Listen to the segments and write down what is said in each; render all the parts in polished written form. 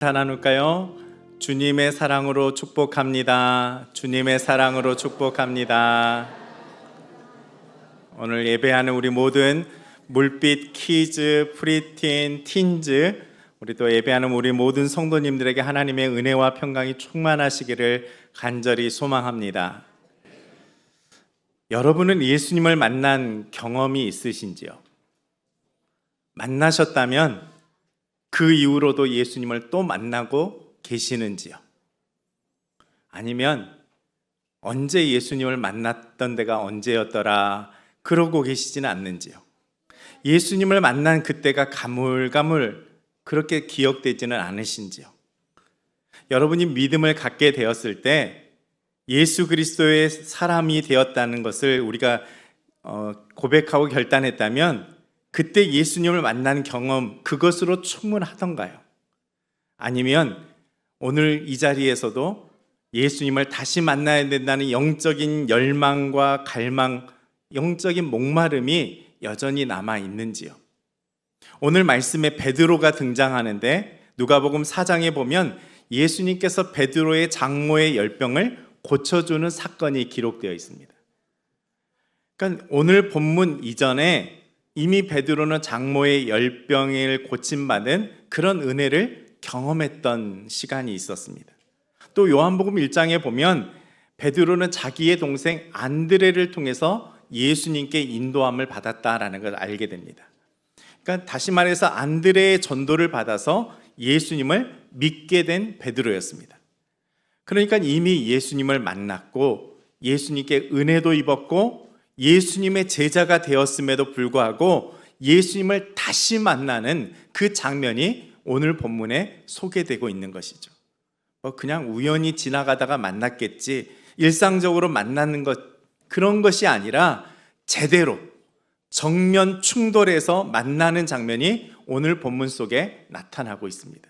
나눌까요? 주님의 사랑으로 축복합니다. 주님의 사랑으로 축복합니다. 오늘 예배하는 우리 모든 물빛, 키즈, 프리틴, 틴즈, 우리 또 예배하는 우리 모든 성도님들에게 하나님의 은혜와 평강이 충만하시기를 간절히 소망합니다. 여러분은 예수님을 만난 경험이 있으신지요? 만나셨다면 그 이후로도 예수님을 또 만나고 계시는지요? 아니면 언제 예수님을 만났던 데가 언제였더라 그러고 계시지는 않는지요? 예수님을 만난 그때가 가물가물 그렇게 기억되지는 않으신지요? 여러분이 믿음을 갖게 되었을 때 예수 그리스도의 사람이 되었다는 것을 우리가 고백하고 결단했다면 그때 예수님을 만난 경험, 그것으로 충분하던가요? 아니면 오늘 이 자리에서도 예수님을 다시 만나야 된다는 영적인 열망과 갈망, 영적인 목마름이 여전히 남아 있는지요? 오늘 말씀에 베드로가 등장하는데 누가복음 4장에 보면 예수님께서 베드로의 장모의 열병을 고쳐주는 사건이 기록되어 있습니다. 그러니까 오늘 본문 이전에 이미 베드로는 장모의 열병을 고침받은 그런 은혜를 경험했던 시간이 있었습니다. 또 요한복음 1장에 보면 베드로는 자기의 동생 안드레를 통해서 예수님께 인도함을 받았다라는 걸 알게 됩니다. 그러니까 다시 말해서 안드레의 전도를 받아서 예수님을 믿게 된 베드로였습니다. 그러니까 이미 예수님을 만났고 예수님께 은혜도 입었고 예수님의 제자가 되었음에도 불구하고 예수님을 다시 만나는 그 장면이 오늘 본문에 소개되고 있는 것이죠. 그냥 우연히 지나가다가 만났겠지, 일상적으로 만나는 것, 그런 것이 아니라 제대로 정면 충돌해서 만나는 장면이 오늘 본문 속에 나타나고 있습니다.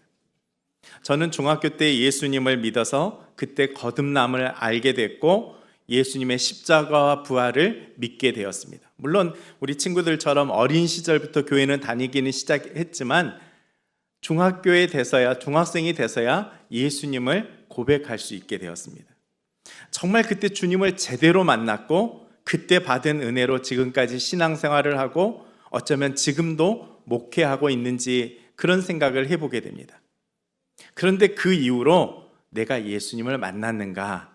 저는 중학교 때 예수님을 믿어서 그때 거듭남을 알게 됐고 예수님의 십자가와 부활을 믿게 되었습니다. 물론 우리 친구들처럼 어린 시절부터 교회는 다니기는 시작했지만 중학교에 돼서야, 중학생이 돼서야 예수님을 고백할 수 있게 되었습니다. 정말 그때 주님을 제대로 만났고 그때 받은 은혜로 지금까지 신앙생활을 하고 어쩌면 지금도 목회하고 있는지 그런 생각을 해보게 됩니다. 그런데 그 이후로 내가 예수님을 만났는가?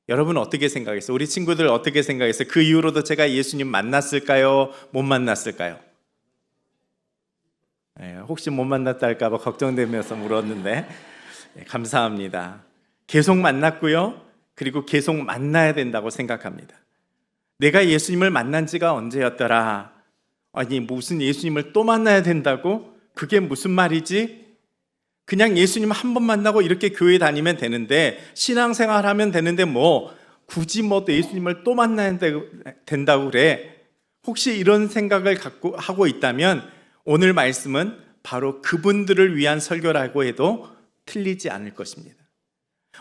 여러분 어떻게 생각했어요? 우리 친구들 어떻게 생각했어요? 그 이후로도 제가 예수님 만났을까요? 못 만났을까요? 혹시 못 만났다 할까 봐 걱정되면서 물었는데 감사합니다. 계속 만났고요. 그리고 계속 만나야 된다고 생각합니다. 내가 예수님을 만난 지가 언제였더라? 아니 무슨 예수님을 또 만나야 된다고? 그게 무슨 말이지? 그냥 예수님 한 번 만나고 이렇게 교회 다니면 되는데 신앙생활 하면 되는데 굳이 예수님을 또 만나야 된다고 그래? 혹시 이런 생각을 하고 있다면 오늘 말씀은 바로 그분들을 위한 설교라고 해도 틀리지 않을 것입니다.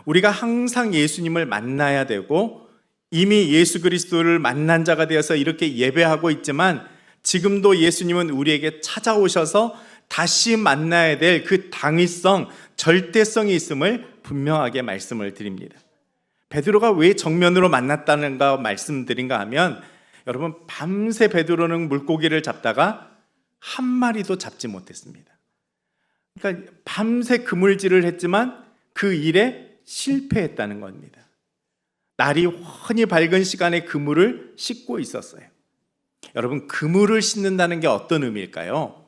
우리가 항상 예수님을 만나야 되고 이미 예수 그리스도를 만난 자가 되어서 이렇게 예배하고 있지만 지금도 예수님은 우리에게 찾아오셔서 다시 만나야 될 그 당위성, 절대성이 있음을 분명하게 말씀을 드립니다. 베드로가 왜 정면으로 만났다는가 말씀드린가 하면 여러분 밤새 베드로는 물고기를 잡다가 한 마리도 잡지 못했습니다. 그러니까 밤새 그물질을 했지만 그 일에 실패했다는 겁니다. 날이 훤히 밝은 시간에 그물을 씻고 있었어요. 여러분 그물을 씻는다는 게 어떤 의미일까요?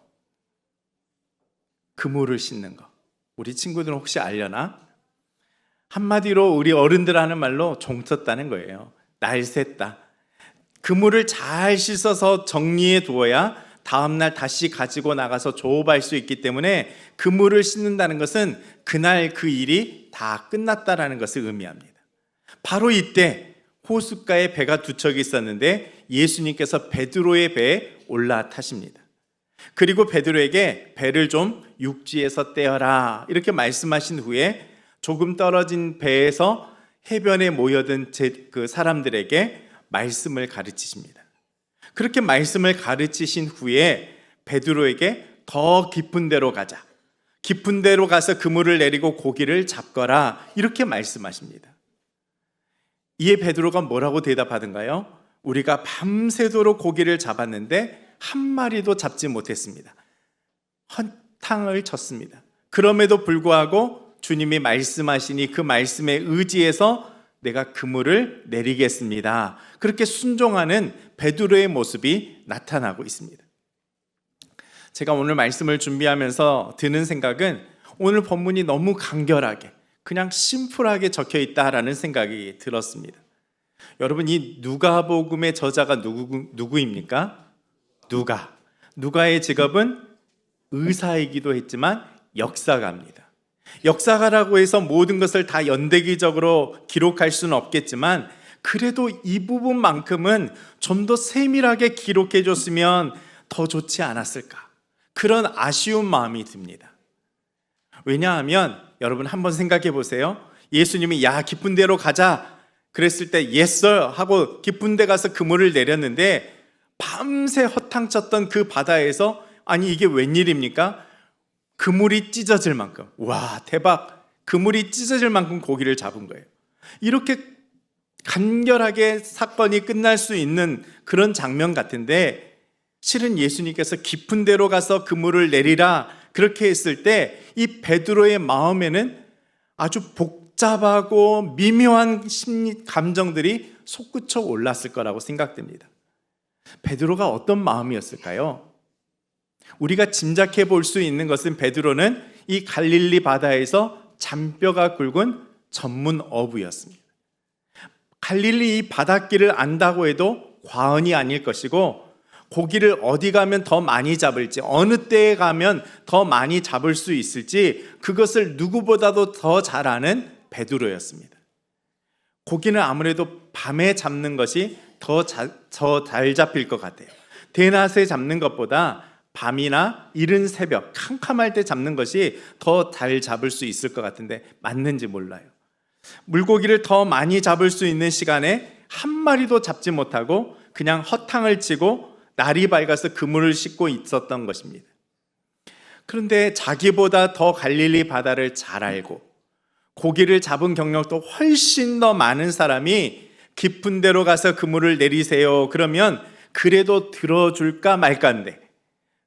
그물을 씻는 거. 우리 친구들은 혹시 알려나? 한마디로 우리 어른들 하는 말로 종 쳤다는 거예요. 날 샜다. 그물을 잘 씻어서 정리해 두어야 다음날 다시 가지고 나가서 조업할 수 있기 때문에 그물을 씻는다는 것은 그날 그 일이 다 끝났다라는 것을 의미합니다. 바로 이때 호숫가에 배가 두 척이 있었는데 예수님께서 베드로의 배에 올라타십니다. 그리고 베드로에게 배를 좀 육지에서 떼어라 이렇게 말씀하신 후에 조금 떨어진 배에서 해변에 모여든 그 사람들에게 말씀을 가르치십니다. 그렇게 말씀을 가르치신 후에 베드로에게 더 깊은 데로 가자, 깊은 데로 가서 그물을 내리고 고기를 잡거라 이렇게 말씀하십니다. 이에 베드로가 뭐라고 대답하던가요? 우리가 밤새도록 고기를 잡았는데 한 마리도 잡지 못했습니다. 헌탕을 쳤습니다. 그럼에도 불구하고 주님이 말씀하시니 그 말씀에 의지해서 내가 그물을 내리겠습니다. 그렇게 순종하는 베드로의 모습이 나타나고 있습니다. 제가 오늘 말씀을 준비하면서 드는 생각은 오늘 본문이 너무 간결하게 그냥 심플하게 적혀 있다라는 생각이 들었습니다. 여러분, 이 누가복음의 저자가 누구입니까? 누가의 직업은 의사이기도 했지만 역사가입니다. 역사가라고 해서 모든 것을 다 연대기적으로 기록할 수는 없겠지만 그래도 이 부분만큼은 좀 더 세밀하게 기록해 줬으면 더 좋지 않았을까, 그런 아쉬운 마음이 듭니다. 왜냐하면 여러분 한번 생각해 보세요. 예수님이 야 깊은 데로 가자 그랬을 때 yes sir 하고 깊은 데 가서 그물을 내렸는데 밤새 허탕쳤던 그 바다에서 아니 이게 웬일입니까? 그물이 찢어질 만큼, 와 대박, 그물이 찢어질 만큼 고기를 잡은 거예요. 이렇게 간결하게 사건이 끝날 수 있는 그런 장면 같은데 실은 예수님께서 깊은 데로 가서 그물을 내리라 그렇게 했을 때 이 베드로의 마음에는 아주 복잡하고 미묘한 심리 감정들이 솟구쳐 올랐을 거라고 생각됩니다. 베드로가 어떤 마음이었을까요? 우리가 짐작해 볼 수 있는 것은 베드로는 이 갈릴리 바다에서 잔뼈가 굵은 전문 어부였습니다. 갈릴리 이 바닷길을 안다고 해도 과언이 아닐 것이고 고기를 어디 가면 더 많이 잡을지, 어느 때에 가면 더 많이 잡을 수 있을지 그것을 누구보다도 더 잘 아는 베드로였습니다. 고기는 아무래도 밤에 잡는 것이 더 잘 잡힐 것 같아요. 대낮에 잡는 것보다 밤이나 이른 새벽 캄캄할 때 잡는 것이 더 잘 잡을 수 있을 것 같은데 맞는지 몰라요. 물고기를 더 많이 잡을 수 있는 시간에 한 마리도 잡지 못하고 그냥 허탕을 치고 날이 밝아서 그물을 싣고 있었던 것입니다. 그런데 자기보다 더 갈릴리 바다를 잘 알고 고기를 잡은 경력도 훨씬 더 많은 사람이 깊은 데로 가서 그물을 내리세요 그러면 그래도 들어줄까 말까인데,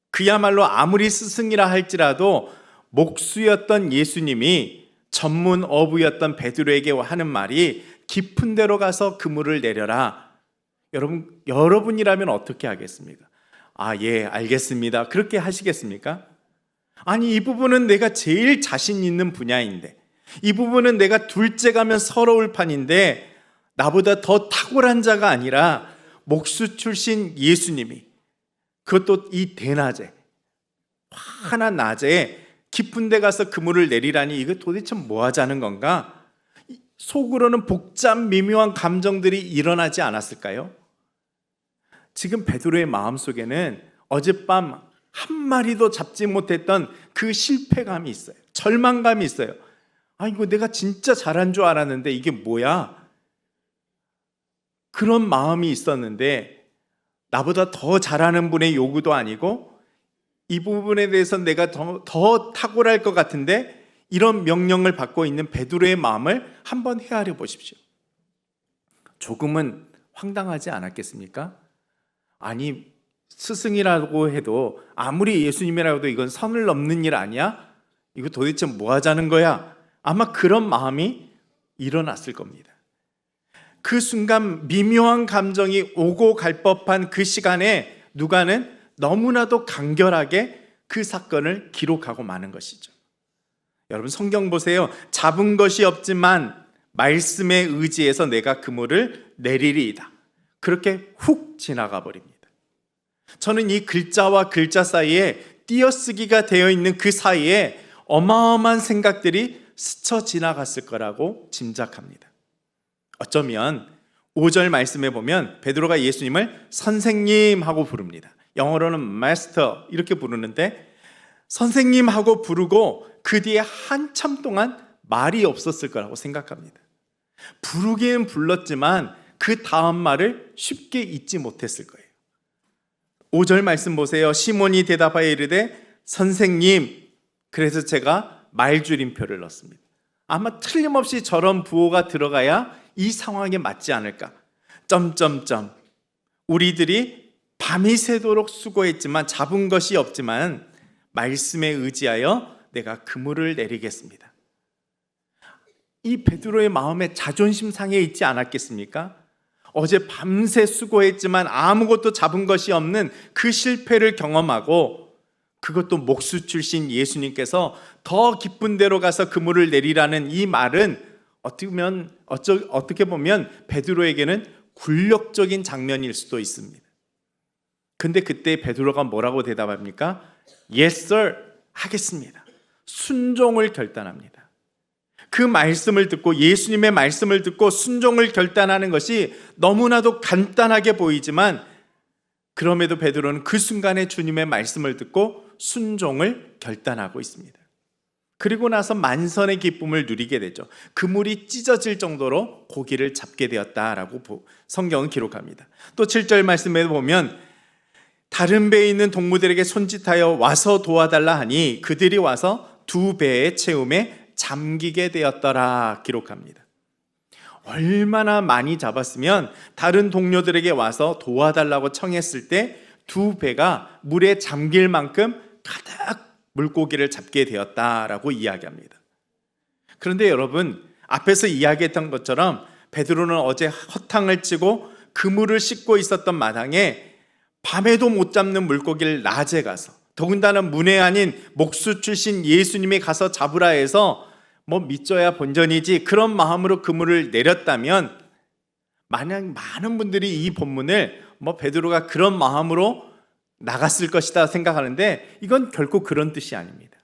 그야말로 아무리 스승이라 할지라도 목수였던 예수님이 전문 어부였던 베드로에게 하는 말이 깊은 데로 가서 그물을 내려라. 여러분이라면 어떻게 하겠습니까? 아, 예, 알겠습니다. 그렇게 하시겠습니까? 아니, 이 부분은 내가 제일 자신 있는 분야인데, 이 부분은 내가 둘째 가면 서러울 판인데, 나보다 더 탁월한 자가 아니라 목수 출신 예수님이, 그것도 이 대낮에, 환한 낮에 깊은 데 가서 그물을 내리라니 이거 도대체 뭐 하자는 건가? 속으로는 복잡 미묘한 감정들이 일어나지 않았을까요? 지금 베드로의 마음속에는 어젯밤 한 마리도 잡지 못했던 그 실패감이 있어요. 절망감이 있어요. 아, 이거 내가 진짜 잘한 줄 알았는데 이게 뭐야? 그런 마음이 있었는데 나보다 더 잘하는 분의 요구도 아니고 이 부분에 대해서 내가 더 탁월할 것 같은데 이런 명령을 받고 있는 베드로의 마음을 한번 헤아려 보십시오. 조금은 황당하지 않았겠습니까? 아니, 스승이라고 해도 아무리 예수님이라고 해도 이건 선을 넘는 일 아니야? 이거 도대체 뭐 하자는 거야? 아마 그런 마음이 일어났을 겁니다. 그 순간 미묘한 감정이 오고 갈 법한 그 시간에 누가는 너무나도 간결하게 그 사건을 기록하고 마는 것이죠. 여러분 성경 보세요. 잡은 것이 없지만 말씀에 의지해서 내가 그물을 내리리이다. 그렇게 훅 지나가 버립니다. 저는 이 글자와 글자 사이에 띄어쓰기가 되어 있는 그 사이에 어마어마한 생각들이 스쳐 지나갔을 거라고 짐작합니다. 어쩌면 5절 말씀에 보면 베드로가 예수님을 선생님 하고 부릅니다. 영어로는 마스터 이렇게 부르는데 선생님 하고 부르고 그 뒤에 한참 동안 말이 없었을 거라고 생각합니다. 부르기는 불렀지만 그 다음 말을 쉽게 잊지 못했을 거예요. 5절 말씀 보세요. 시몬이 대답하여 이르되 선생님, 그래서 제가 말줄임표를 넣습니다. 아마 틀림없이 저런 부호가 들어가야 이 상황에 맞지 않을까. 점점점. 우리들이 밤이 새도록 수고했지만 잡은 것이 없지만 말씀에 의지하여 내가 그물을 내리겠습니다. 이 베드로의 마음에 자존심 상해 있지 않았겠습니까? 어제 밤새 수고했지만 아무것도 잡은 것이 없는 그 실패를 경험하고, 그것도 목수 출신 예수님께서 더 깊은 데로 가서 그물을 내리라는 이 말은 어떻게 보면 베드로에게는 굴욕적인 장면일 수도 있습니다. 근데 그때 베드로가 뭐라고 대답합니까? Yes, sir. 하겠습니다. 순종을 결단합니다. 그 말씀을 듣고, 예수님의 말씀을 듣고 순종을 결단하는 것이 너무나도 간단하게 보이지만, 그럼에도 베드로는 그 순간에 주님의 말씀을 듣고 순종을 결단하고 있습니다. 그리고 나서 만선의 기쁨을 누리게 되죠. 그물이 찢어질 정도로 고기를 잡게 되었다라고 성경은 기록합니다. 또 7절 말씀에 보면 다른 배에 있는 동무들에게 손짓하여 와서 도와달라 하니 그들이 와서 두 배의 채움에 잠기게 되었더라 기록합니다. 얼마나 많이 잡았으면 다른 동료들에게 와서 도와달라고 청했을 때 두 배가 물에 잠길 만큼 가득 물고기를 잡게 되었다라고 이야기합니다. 그런데 여러분, 앞에서 이야기했던 것처럼 베드로는 어제 허탕을 치고 그물을 씻고 있었던 마당에 밤에도 못 잡는 물고기를 낮에 가서, 더군다나 문외 아닌 목수 출신 예수님이 가서 잡으라 해서 믿져야 본전이지 그런 마음으로 그물을 내렸다면, 만약 많은 분들이 이 본문을 베드로가 그런 마음으로 나갔을 것이다 생각하는데, 이건 결코 그런 뜻이 아닙니다.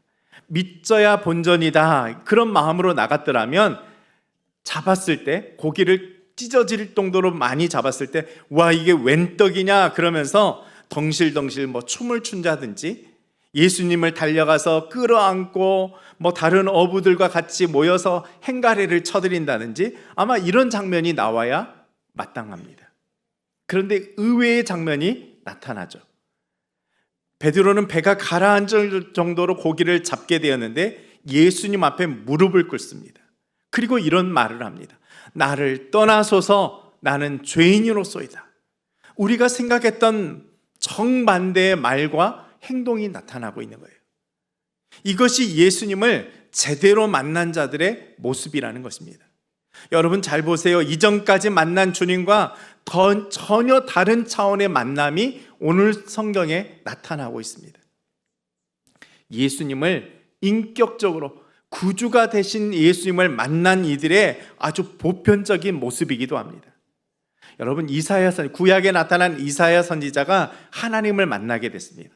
믿져야 본전이다 그런 마음으로 나갔더라면 잡았을 때, 고기를 찢어질 정도로 많이 잡았을 때 와 이게 웬 떡이냐 그러면서 덩실덩실 춤을 춘다든지, 예수님을 달려가서 끌어안고 다른 어부들과 같이 모여서 행가래를 쳐드린다든지, 아마 이런 장면이 나와야 마땅합니다. 그런데 의외의 장면이 나타나죠. 베드로는 배가 가라앉을 정도로 고기를 잡게 되었는데 예수님 앞에 무릎을 꿇습니다. 그리고 이런 말을 합니다. 나를 떠나소서, 나는 죄인으로소이다. 우리가 생각했던 정반대의 말과 행동이 나타나고 있는 거예요. 이것이 예수님을 제대로 만난 자들의 모습이라는 것입니다. 여러분 잘 보세요. 이전까지 만난 주님과 전혀 다른 차원의 만남이 오늘 성경에 나타나고 있습니다. 예수님을 인격적으로 구주가 되신 예수님을 만난 이들의 아주 보편적인 모습이기도 합니다. 여러분, 구약에 나타난 이사야 선지자가 하나님을 만나게 됐습니다.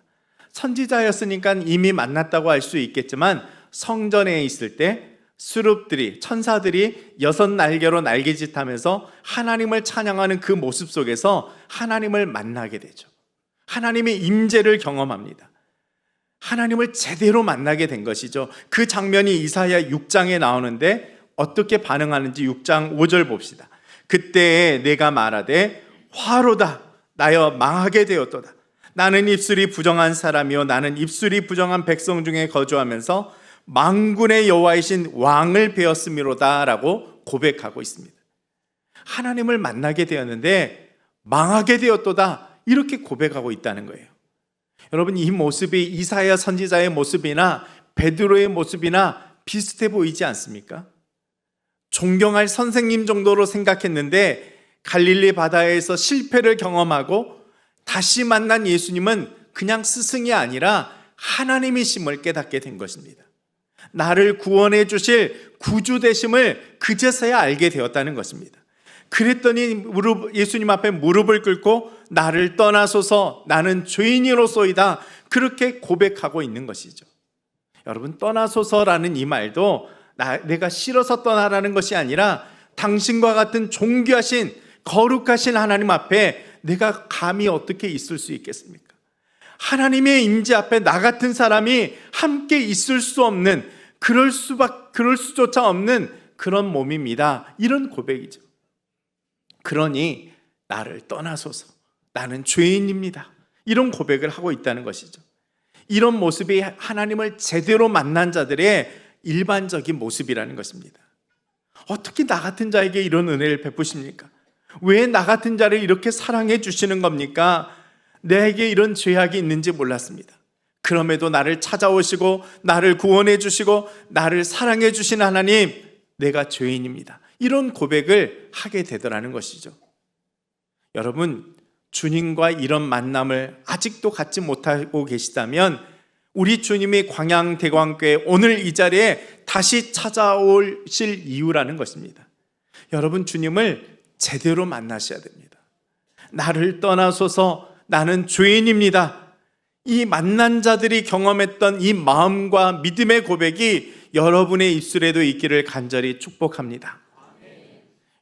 선지자였으니까 이미 만났다고 할 수 있겠지만, 성전에 있을 때 수룹들이, 천사들이 6날개로 날개짓하면서 하나님을 찬양하는 그 모습 속에서 하나님을 만나게 되죠. 하나님의 임재를 경험합니다. 하나님을 제대로 만나게 된 것이죠. 그 장면이 이사야 6장에 나오는데 어떻게 반응하는지 6장 5절 봅시다. 그때에 내가 말하되 화로다 나여 망하게 되었도다. 나는 입술이 부정한 사람이요 나는 입술이 부정한 백성 중에 거주하면서 만군의 여호와이신 왕을 배웠음이로다 라고 고백하고 있습니다. 하나님을 만나게 되었는데 망하게 되었도다 이렇게 고백하고 있다는 거예요. 여러분, 이 모습이 이사야 선지자의 모습이나 베드로의 모습이나 비슷해 보이지 않습니까? 존경할 선생님 정도로 생각했는데 갈릴리 바다에서 실패를 경험하고 다시 만난 예수님은 그냥 스승이 아니라 하나님이심을 깨닫게 된 것입니다. 나를 구원해 주실 구주 되심을 그제서야 알게 되었다는 것입니다. 그랬더니 예수님 앞에 무릎을 꿇고 나를 떠나소서 나는 죄인이로소이다 그렇게 고백하고 있는 것이죠. 여러분, 떠나소서라는 이 말도 내가 싫어서 떠나라는 것이 아니라 당신과 같은 존귀하신 거룩하신 하나님 앞에 내가 감히 어떻게 있을 수 있겠습니까? 하나님의 임재 앞에 나 같은 사람이 함께 있을 수 없는, 그럴 수조차 없는 그런 몸입니다. 이런 고백이죠. 그러니 나를 떠나소서 나는 죄인입니다. 이런 고백을 하고 있다는 것이죠. 이런 모습이 하나님을 제대로 만난 자들의 일반적인 모습이라는 것입니다. 어떻게 나 같은 자에게 이런 은혜를 베푸십니까? 왜 나 같은 자를 이렇게 사랑해 주시는 겁니까? 내게 이런 죄악이 있는지 몰랐습니다. 그럼에도 나를 찾아오시고 나를 구원해 주시고 나를 사랑해 주신 하나님, 내가 죄인입니다. 이런 고백을 하게 되더라는 것이죠. 여러분, 주님과 이런 만남을 아직도 갖지 못하고 계시다면 우리 주님이 광양대광교회 오늘 이 자리에 다시 찾아오실 이유라는 것입니다. 여러분, 주님을 제대로 만나셔야 됩니다. 나를 떠나소서 나는 죄인입니다. 이 만난 자들이 경험했던 이 마음과 믿음의 고백이 여러분의 입술에도 있기를 간절히 축복합니다.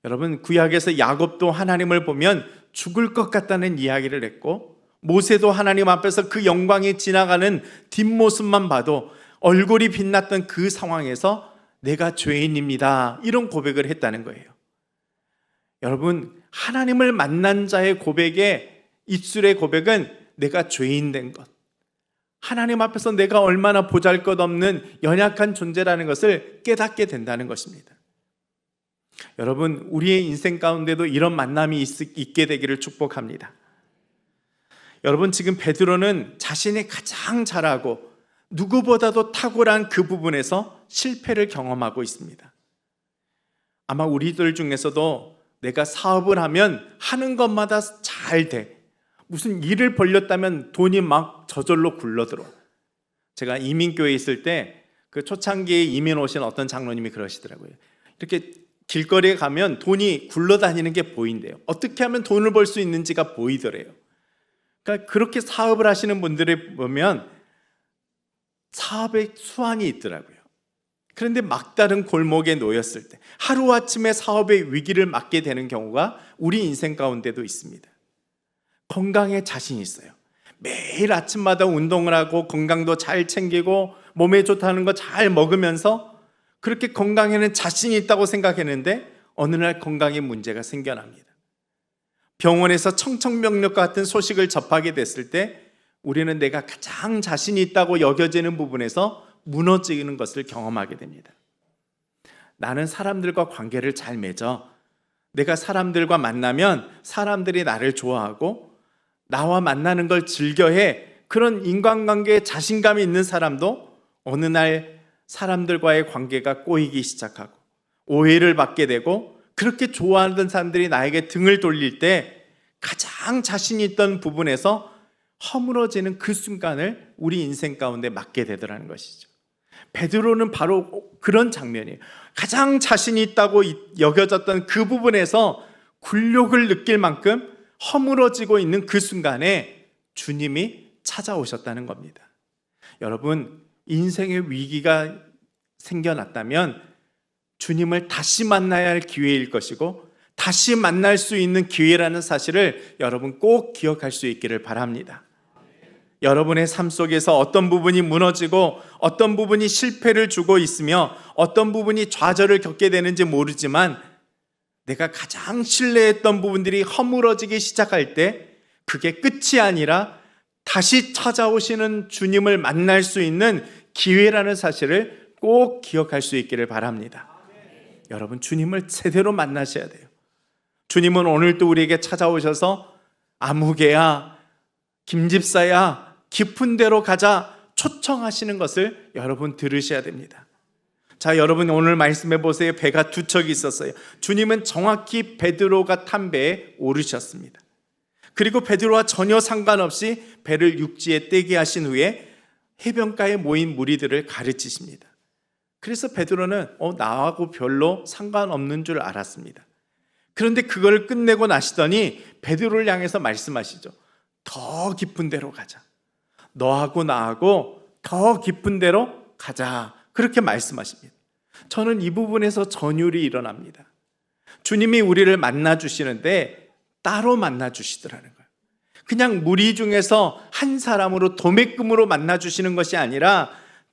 여러분, 구약에서 야곱도 하나님을 보면 죽을 것 같다는 이야기를 했고, 모세도 하나님 앞에서 그 영광이 지나가는 뒷모습만 봐도 얼굴이 빛났던 그 상황에서 내가 죄인입니다, 이런 고백을 했다는 거예요. 여러분, 하나님을 만난 자의 고백에 입술의 고백은 내가 죄인 된 것, 하나님 앞에서 내가 얼마나 보잘것없는 연약한 존재라는 것을 깨닫게 된다는 것입니다. 여러분, 우리의 인생 가운데도 이런 만남이 있게 되기를 축복합니다. 여러분, 지금 베드로는 자신이 가장 잘하고 누구보다도 탁월한 그 부분에서 실패를 경험하고 있습니다. 아마 우리들 중에서도 내가 사업을 하면 하는 것마다 잘 돼, 무슨 일을 벌렸다면 돈이 막 저절로 굴러들어. 제가 이민교회에 있을 때 그 초창기에 이민 오신 어떤 장로님이 그러시더라고요. 이렇게 길거리에 가면 돈이 굴러다니는 게 보인대요. 어떻게 하면 돈을 벌 수 있는지가 보이더래요. 그러니까 그렇게 사업을 하시는 분들을 보면 사업의 수완이 있더라고요. 그런데 막다른 골목에 놓였을 때 하루아침에 사업의 위기를 맞게 되는 경우가 우리 인생 가운데도 있습니다. 건강에 자신이 있어요. 매일 아침마다 운동을 하고 건강도 잘 챙기고 몸에 좋다는 거 잘 먹으면서 그렇게 건강에는 자신이 있다고 생각했는데 어느 날 건강에 문제가 생겨납니다. 병원에서 청천벽력 같은 소식을 접하게 됐을 때 우리는 내가 가장 자신이 있다고 여겨지는 부분에서 무너지는 것을 경험하게 됩니다. 나는 사람들과 관계를 잘 맺어. 내가 사람들과 만나면 사람들이 나를 좋아하고 나와 만나는 걸 즐겨해. 그런 인간관계에 자신감이 있는 사람도 어느 날 사람들과의 관계가 꼬이기 시작하고 오해를 받게 되고, 그렇게 좋아하는 사람들이 나에게 등을 돌릴 때 가장 자신이 있던 부분에서 허물어지는 그 순간을 우리 인생 가운데 맞게 되더라는 것이죠. 베드로는 바로 그런 장면이에요. 가장 자신이 있다고 여겨졌던 그 부분에서 굴욕을 느낄 만큼 허물어지고 있는 그 순간에 주님이 찾아오셨다는 겁니다. 여러분, 인생의 위기가 생겨났다면 주님을 다시 만나야 할 기회일 것이고 다시 만날 수 있는 기회라는 사실을 여러분 꼭 기억할 수 있기를 바랍니다. 여러분의 삶 속에서 어떤 부분이 무너지고 어떤 부분이 실패를 주고 있으며 어떤 부분이 좌절을 겪게 되는지 모르지만 내가 가장 신뢰했던 부분들이 허물어지기 시작할 때 그게 끝이 아니라 다시 찾아오시는 주님을 만날 수 있는 기회라는 사실을 꼭 기억할 수 있기를 바랍니다. 여러분, 주님을 제대로 만나셔야 돼요. 주님은 오늘도 우리에게 찾아오셔서 아무개야, 김집사야, 깊은 데로 가자 초청하시는 것을 여러분 들으셔야 됩니다. 자, 여러분 오늘 말씀해 보세요. 배가 두 척이 있었어요. 주님은 정확히 베드로가 탄 배에 오르셨습니다. 그리고 베드로와 전혀 상관없이 배를 육지에 떼게 하신 후에 해변가에 모인 무리들을 가르치십니다. 그래서 베드로는 나하고 별로 상관없는 줄 알았습니다. 그런데 그걸 끝내고 나시더니 베드로를 향해서 말씀하시죠. 더 깊은 데로 가자. 너하고 나하고 더 깊은 데로 가자. 그렇게 말씀하십니다. 저는 이 부분에서 전율이 일어납니다. 주님이 우리를 만나 주시는데 따로 만나 주시더라는 거예요. 그냥 무리 중에서 한 사람으로 도매금으로 만나 주시는 것이 아니라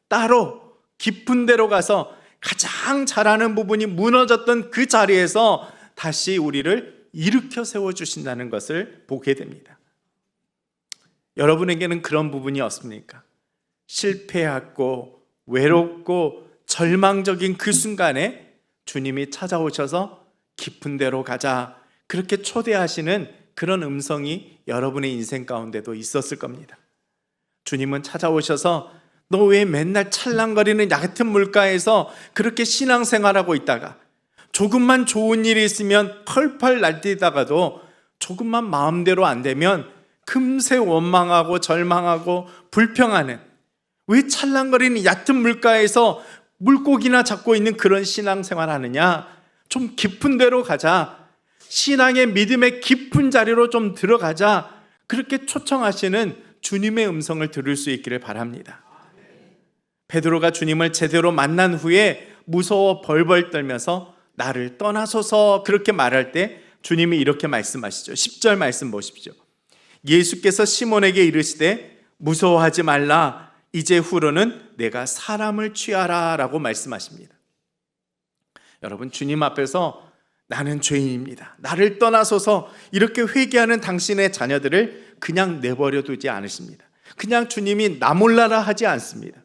따로 깊은 데로 가서 가장 잘하는 부분이 무너졌던 그 자리에서 다시 우리를 일으켜 세워 주신다는 것을 보게 됩니다. 여러분에게는 그런 부분이 없습니까? 실패하고 외롭고 절망적인 그 순간에 주님이 찾아오셔서 깊은 데로 가자, 그렇게 초대하시는 그런 음성이 여러분의 인생 가운데도 있었을 겁니다. 주님은 찾아오셔서 너 왜 맨날 찰랑거리는 얕은 물가에서 그렇게 신앙생활하고 있다가 조금만 좋은 일이 있으면 펄펄 날뛰다가도 조금만 마음대로 안 되면 금세 원망하고 절망하고 불평하는, 왜 찰랑거리는 얕은 물가에서 물고기나 잡고 있는 그런 신앙생활 하느냐? 좀 깊은 데로 가자, 신앙의 믿음의 깊은 자리로 좀 들어가자, 그렇게 초청하시는 주님의 음성을 들을 수 있기를 바랍니다. 베드로가 주님을 제대로 만난 후에 무서워 벌벌 떨면서 나를 떠나소서 그렇게 말할 때 주님이 이렇게 말씀하시죠. 10절 말씀 보십시오. 예수께서 시몬에게 이르시되 무서워하지 말라, 이제 후로는 내가 사람을 취하라 라고 말씀하십니다. 여러분, 주님 앞에서 나는 죄인입니다, 나를 떠나소서 이렇게 회개하는 당신의 자녀들을 그냥 내버려 두지 않으십니다. 그냥 주님이 나 몰라라 하지 않습니다.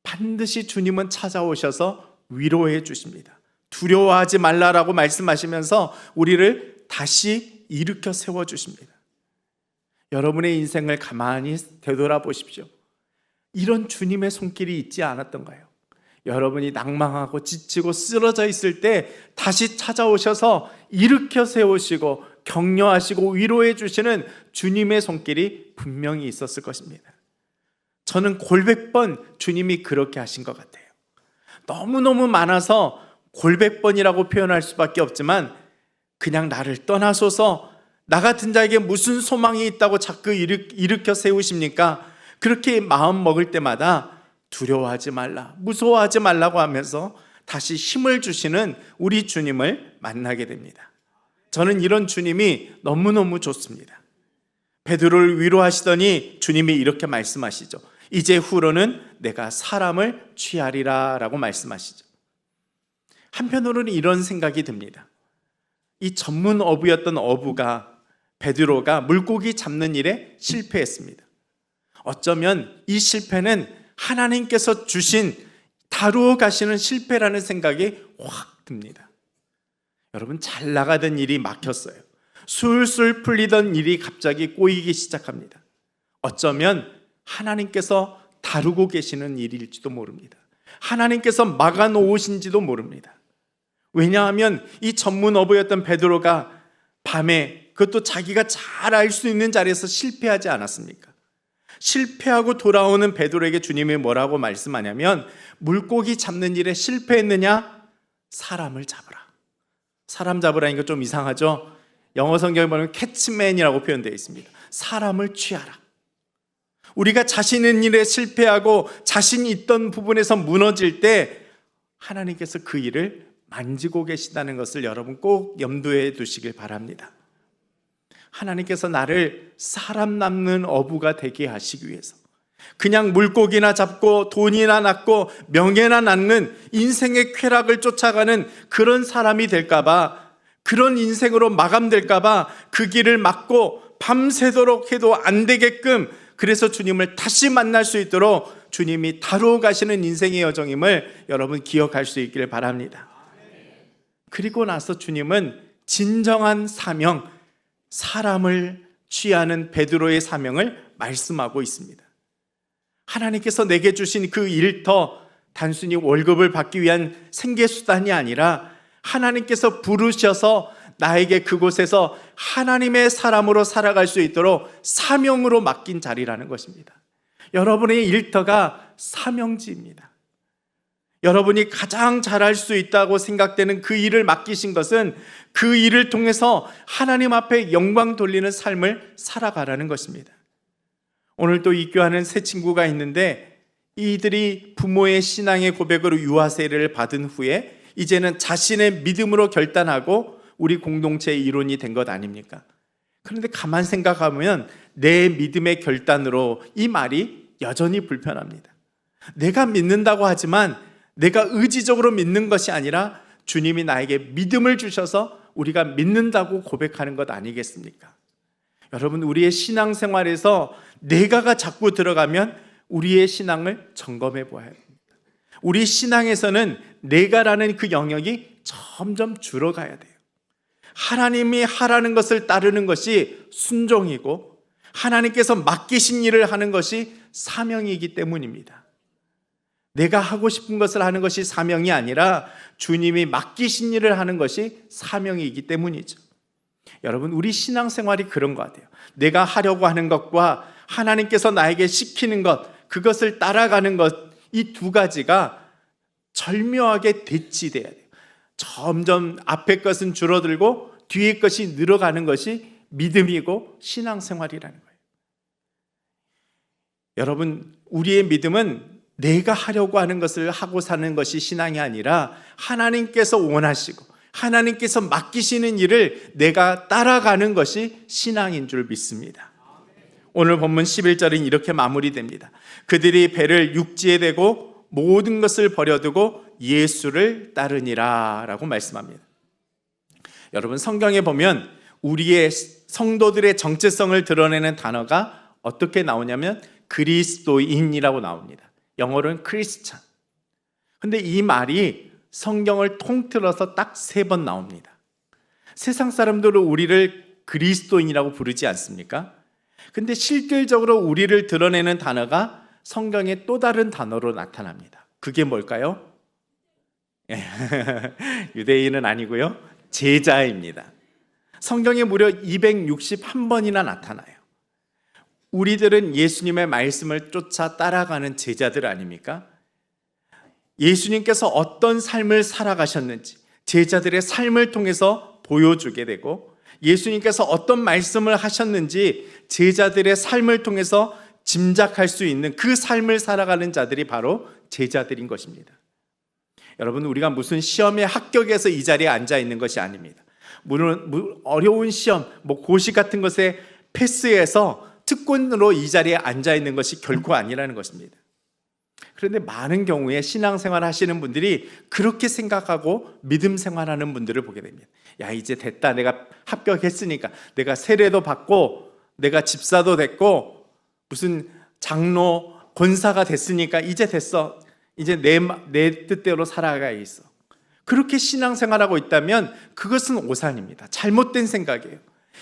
반드시 주님은 찾아오셔서 위로해 주십니다. 두려워하지 말라라고 말씀하시면서 우리를 다시 일으켜 세워주십니다. 여러분의 인생을 가만히 되돌아보십시오. 이런 주님의 손길이 있지 않았던가요? 여러분이 낭망하고 지치고 쓰러져 있을 때 다시 찾아오셔서 일으켜 세우시고 격려하시고 위로해 주시는 주님의 손길이 분명히 있었을 것입니다. 저는 골백 번 주님이 그렇게 하신 것 같아요. 너무너무 많아서 골백 번이라고 표현할 수밖에 없지만 그냥 나를 떠나소서, 나 같은 자에게 무슨 소망이 있다고 자꾸 일으켜 세우십니까? 그렇게 마음 먹을 때마다 두려워하지 말라, 무서워하지 말라고 하면서 다시 힘을 주시는 우리 주님을 만나게 됩니다. 저는 이런 주님이 너무너무 좋습니다. 베드로를 위로하시더니 주님이 이렇게 말씀하시죠. 이제 후로는 내가 사람을 취하리라 라고 말씀하시죠. 한편으로는 이런 생각이 듭니다. 이 전문 어부였던 어부가, 베드로가 물고기 잡는 일에 실패했습니다. 어쩌면 이 실패는 하나님께서 주신, 다루어 가시는 실패라는 생각이 확 듭니다. 여러분, 잘 나가던 일이 막혔어요. 술술 풀리던 일이 갑자기 꼬이기 시작합니다. 어쩌면 하나님께서 다루고 계시는 일일지도 모릅니다. 하나님께서 막아놓으신지도 모릅니다. 왜냐하면 이 전문 어부였던 베드로가 밤에, 그것도 자기가 잘 알 수 있는 자리에서 실패하지 않았습니까? 실패하고 돌아오는 베드로에게 주님이 뭐라고 말씀하냐면, 물고기 잡는 일에 실패했느냐? 사람을 잡으라. 사람 잡으라니까 좀 이상하죠? 영어 성경에 보면 캐치맨이라고 표현되어 있습니다. 사람을 취하라. 우리가 자신 있는 일에 실패하고 자신 있던 부분에서 무너질 때 하나님께서 그 일을 만지고 계시다는 것을 여러분 꼭 염두에 두시길 바랍니다. 하나님께서 나를 사람 남는 어부가 되게 하시기 위해서, 그냥 물고기나 잡고 돈이나 낳고 명예나 낳는 인생의 쾌락을 쫓아가는 그런 사람이 될까봐, 그런 인생으로 마감될까봐 그 길을 막고 밤새도록 해도 안 되게끔, 그래서 주님을 다시 만날 수 있도록 주님이 다루어 가시는 인생의 여정임을 여러분 기억할 수 있기를 바랍니다. 그리고 나서 주님은 진정한 사명, 사람을 취하는 베드로의 사명을 말씀하고 있습니다. 하나님께서 내게 주신 그 일터, 단순히 월급을 받기 위한 생계수단이 아니라 하나님께서 부르셔서 나에게 그곳에서 하나님의 사람으로 살아갈 수 있도록 사명으로 맡긴 자리라는 것입니다. 여러분의 일터가 사명지입니다. 여러분이 가장 잘할 수 있다고 생각되는 그 일을 맡기신 것은 그 일을 통해서 하나님 앞에 영광 돌리는 삶을 살아가라는 것입니다. 오늘 또 입교하는 새 친구가 있는데, 이들이 부모의 신앙의 고백으로 유아 세례를 받은 후에 이제는 자신의 믿음으로 결단하고 우리 공동체의 일원이 된 것 아닙니까? 그런데 가만 생각하면 내 믿음의 결단으로, 이 말이 여전히 불편합니다. 내가 믿는다고 하지만 내가 의지적으로 믿는 것이 아니라 주님이 나에게 믿음을 주셔서 우리가 믿는다고 고백하는 것 아니겠습니까? 여러분, 우리의 신앙생활에서 내가가 자꾸 들어가면 우리의 신앙을 점검해 보아야 합니다. 우리 신앙에서는 내가라는 그 영역이 점점 줄어가야 돼요. 하나님이 하라는 것을 따르는 것이 순종이고 하나님께서 맡기신 일을 하는 것이 사명이기 때문입니다. 내가 하고 싶은 것을 하는 것이 사명이 아니라 주님이 맡기신 일을 하는 것이 사명이기 때문이죠. 여러분, 우리 신앙생활이 그런 것 같아요. 내가 하려고 하는 것과 하나님께서 나에게 시키는 것, 그것을 따라가는 것, 이 두 가지가 절묘하게 대치돼야 돼요. 점점 앞의 것은 줄어들고 뒤의 것이 늘어가는 것이 믿음이고 신앙생활이라는 거예요. 여러분, 우리의 믿음은 내가 하려고 하는 것을 하고 사는 것이 신앙이 아니라 하나님께서 원하시고 하나님께서 맡기시는 일을 내가 따라가는 것이 신앙인 줄 믿습니다. 오늘 본문 11절은 이렇게 마무리됩니다. 그들이 배를 육지에 대고 모든 것을 버려두고 예수를 따르니라 라고 말씀합니다. 여러분, 성경에 보면 우리의 성도들의 정체성을 드러내는 단어가 어떻게 나오냐면 그리스도인이라고 나옵니다. 영어로는 크리스찬. 근데 이 말이 성경을 통틀어서 딱 3번 나옵니다. 세상 사람들은 우리를 그리스도인이라고 부르지 않습니까? 근데 실질적으로 우리를 드러내는 단어가 성경의 또 다른 단어로 나타납니다. 그게 뭘까요? 유대인은 아니고요, 제자입니다. 성경에 무려 261번이나 나타나요. 우리들은 예수님의 말씀을 쫓아 따라가는 제자들 아닙니까? 예수님께서 어떤 삶을 살아가셨는지 제자들의 삶을 통해서 보여주게 되고, 예수님께서 어떤 말씀을 하셨는지 제자들의 삶을 통해서 짐작할 수 있는 그 삶을 살아가는 자들이 바로 제자들인 것입니다. 여러분, 우리가 무슨 시험에 합격해서 이 자리에 앉아 있는 것이 아닙니다. 물론 어려운 시험, 고시 같은 것에 패스해서 특권으로 이 자리에 앉아 있는 것이 결코 아니라는 것입니다. 그런데 많은 경우에 신앙생활 하시는 분들이 그렇게 생각하고 믿음 생활하는 분들을 보게 됩니다. 야, 이제 됐다. 내가 합격했으니까, 내가 세례도 받고 내가 집사도 됐고 무슨 장로 권사가 됐으니까 이제 됐어. 이제 내 뜻대로 살아가야겠어. 그렇게 신앙생활하고 있다면 그것은 오산입니다. 잘못된 생각이에요.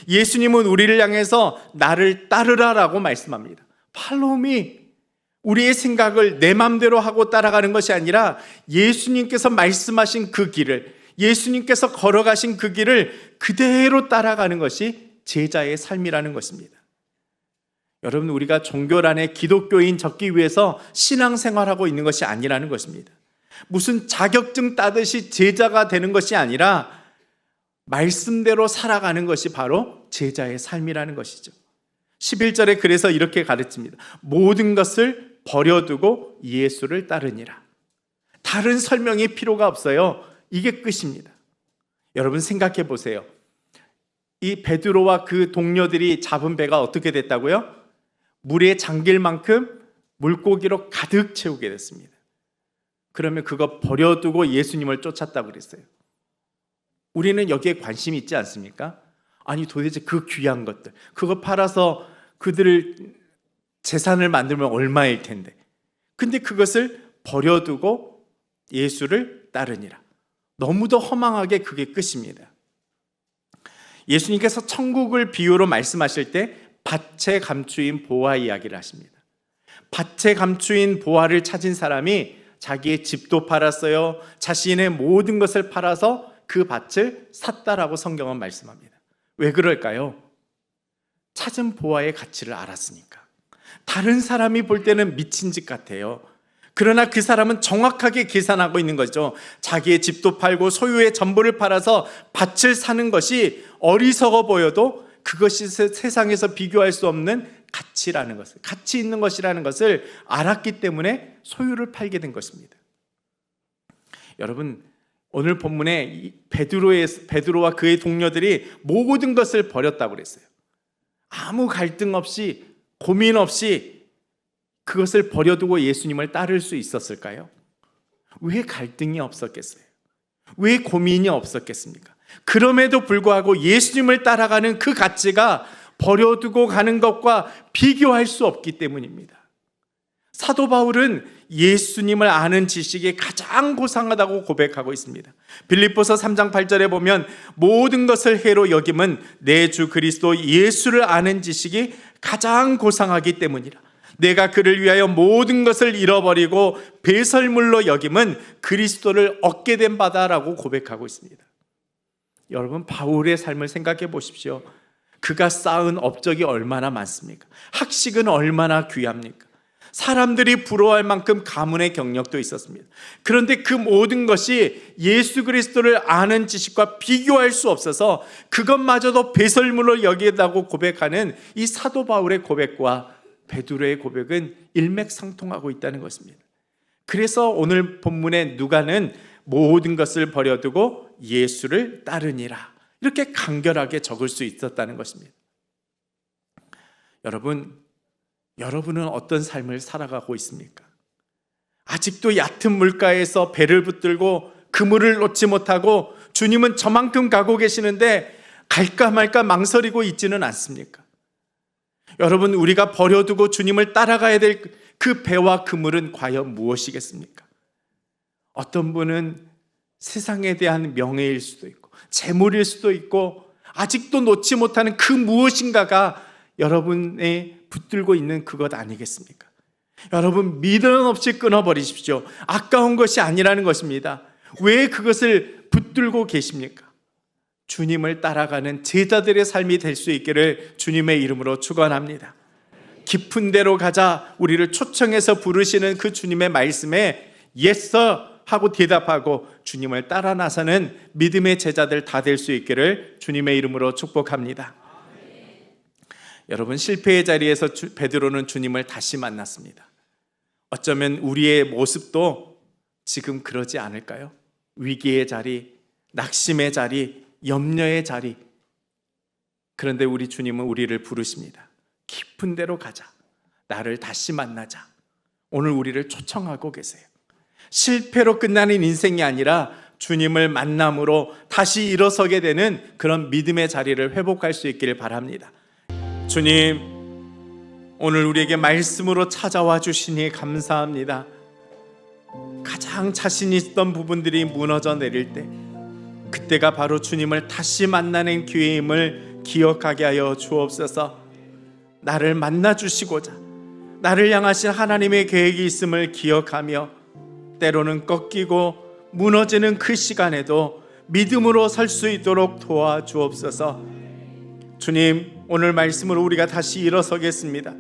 예수님은 우리를 향해서 나를 따르라라고 말씀합니다. Follow me. 우리의 생각을 내 맘대로 하고 따라가는 것이 아니라 예수님께서 말씀하신 그 길을, 예수님께서 걸어가신 그 길을 그대로 따라가는 것이 제자의 삶이라는 것입니다. 여러분, 우리가 종교란에 기독교인 적기 위해서 신앙생활하고 있는 것이 아니라는 것입니다. 무슨 자격증 따듯이 제자가 되는 것이 아니라 말씀대로 살아가는 것이 바로 제자의 삶이라는 것이죠. 11절에 그래서 이렇게 가르칩니다. 모든 것을 버려두고 예수를 따르니라. 다른 설명이 필요가 없어요. 이게 끝입니다. 여러분, 생각해 보세요. 이 베드로와 그 동료들이 잡은 배가 어떻게 됐다고요? 물에 잠길 만큼 물고기로 가득 채우게 됐습니다. 그러면 그거 버려두고 예수님을 쫓았다고 그랬어요. 우리는 여기에 관심이 있지 않습니까? 아니, 도대체 그 귀한 것들, 그거 팔아서 그들을 재산을 만들면 얼마일 텐데, 근데 그것을 버려두고 예수를 따르니라. 너무도 허망하게 그게 끝입니다. 예수님께서 천국을 비유로 말씀하실 때 밭에 감추인 보화 이야기를 하십니다. 밭에 감추인 보화를 찾은 사람이 자기의 집도 팔았어요. 자신의 모든 것을 팔아서 그 밭을 샀다라고 성경은 말씀합니다. 왜 그럴까요? 찾은 보화의 가치를 알았으니까. 다른 사람이 볼 때는 미친 짓 같아요. 그러나 그 사람은 정확하게 계산하고 있는 거죠. 자기의 집도 팔고 소유의 전부를 팔아서 밭을 사는 것이 어리석어 보여도 그것이 세상에서 비교할 수 없는 가치라는 것을, 가치 있는 것이라는 것을 알았기 때문에 소유를 팔게 된 것입니다. 여러분, 오늘 본문에 베드로와 그의 동료들이 모든 것을 버렸다고 그랬어요. 아무 갈등 없이, 고민 없이 그것을 버려두고 예수님을 따를 수 있었을까요? 왜 갈등이 없었겠어요? 왜 고민이 없었겠습니까? 그럼에도 불구하고 예수님을 따라가는 그 가치가 버려두고 가는 것과 비교할 수 없기 때문입니다. 사도 바울은 예수님을 아는 지식이 가장 고상하다고 고백하고 있습니다. 빌립보서 3장 8절에 보면 모든 것을 해로 여김은 내 주 그리스도 예수를 아는 지식이 가장 고상하기 때문이라. 내가 그를 위하여 모든 것을 잃어버리고 배설물로 여김은 그리스도를 얻게 된 바다라고 고백하고 있습니다. 여러분, 바울의 삶을 생각해 보십시오. 그가 쌓은 업적이 얼마나 많습니까? 학식은 얼마나 귀합니까? 사람들이 부러워할 만큼 가문의 경력도 있었습니다. 그런데 그 모든 것이 예수 그리스도를 아는 지식과 비교할 수 없어서 그것마저도 배설물로 여기다고 고백하는 이 사도 바울의 고백과 베드로의 고백은 일맥상통하고 있다는 것입니다. 그래서 오늘 본문의 누가는 모든 것을 버려두고 예수를 따르니라, 이렇게 간결하게 적을 수 있었다는 것입니다. 여러분은 어떤 삶을 살아가고 있습니까? 아직도 얕은 물가에서 배를 붙들고 그물을 놓지 못하고 주님은 저만큼 가고 계시는데 갈까 말까 망설이고 있지는 않습니까? 여러분, 우리가 버려두고 주님을 따라가야 될 그 배와 그물은 과연 무엇이겠습니까? 어떤 분은 세상에 대한 명예일 수도 있고 재물일 수도 있고 아직도 놓지 못하는 그 무엇인가가 여러분의 붙들고 있는 그것 아니겠습니까? 여러분, 미련 없이 끊어버리십시오. 아까운 것이 아니라는 것입니다. 왜 그것을 붙들고 계십니까? 주님을 따라가는 제자들의 삶이 될 수 있기를 주님의 이름으로 축원합니다. 깊은 데로 가자 우리를 초청해서 부르시는 그 주님의 말씀에 yes 하고 대답하고 주님을 따라 나서는 믿음의 제자들 다 될 수 있기를 주님의 이름으로 축복합니다. 여러분, 실패의 자리에서 베드로는 주님을 다시 만났습니다. 어쩌면 우리의 모습도 지금 그러지 않을까요? 위기의 자리, 낙심의 자리, 염려의 자리. 그런데 우리 주님은 우리를 부르십니다. 깊은 데로 가자. 나를 다시 만나자. 오늘 우리를 초청하고 계세요. 실패로 끝나는 인생이 아니라 주님을 만남으로 다시 일어서게 되는 그런 믿음의 자리를 회복할 수 있기를 바랍니다. 주님, 오늘 우리에게 말씀으로 찾아와 주시니 감사합니다. 가장 자신 있던 부분들이 무너져 내릴 때, 그때가 바로 주님을 다시 만나는 기회임을 기억하게 하여 주옵소서. 나를 만나 주시고자 나를 향하신 하나님의 계획이 있음을 기억하며 때로는 꺾이고 무너지는 그 시간에도 믿음으로 설 수 있도록 도와주옵소서. 주님, 오늘 말씀으로 우리가 다시 일어서겠습니다.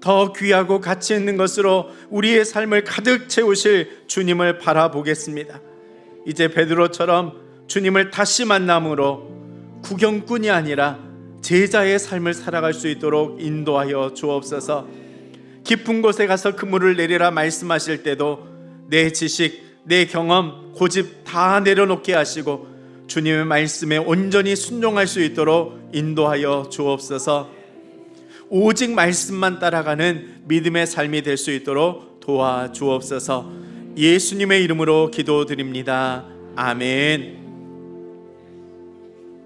더 귀하고 가치 있는 것으로 우리의 삶을 가득 채우실 주님을 바라보겠습니다. 이제 베드로처럼 주님을 다시 만남으로 구경꾼이 아니라 제자의 삶을 살아갈 수 있도록 인도하여 주옵소서. 깊은 곳에 가서 그물을 내리라 말씀하실 때도 내 지식, 내 경험, 고집 다 내려놓게 하시고 주님의 말씀에 온전히 순종할 수 있도록 인도하여 주옵소서. 오직 말씀만 따라가는 믿음의 삶이 될 수 있도록 도와주옵소서. 예수님의 이름으로 기도드립니다. 아멘.